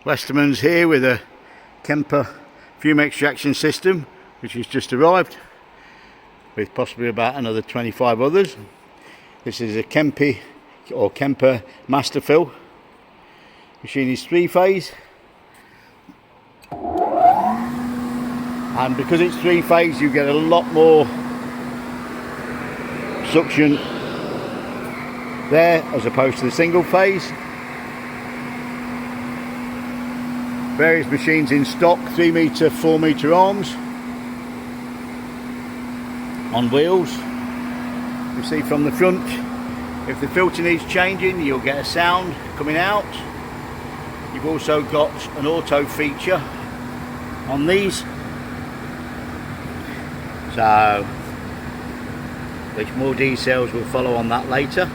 Westermans here with a Kemper fume extraction system, which has just arrived, with possibly about another 25 others. This is a Kemper MaxiFil. Machine is 3-phase, and because it's 3-phase you get a lot more suction there as opposed to the single phase. Various machines in stock, 3 metre, 4 metre arms on wheels. You see from the front, if the filter needs changing, you'll get a sound coming out. You've also got an auto feature on these, so which more details will follow on that later.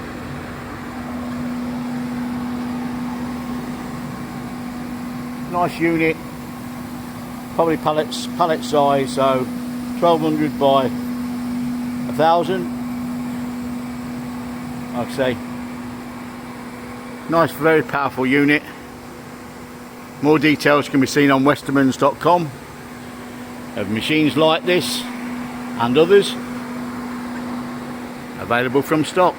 Nice unit, probably pallet size, so 1200 by 1000. Like I say, nice, very powerful unit. More details can be seen on Westermans.com of machines like this and others available from stock.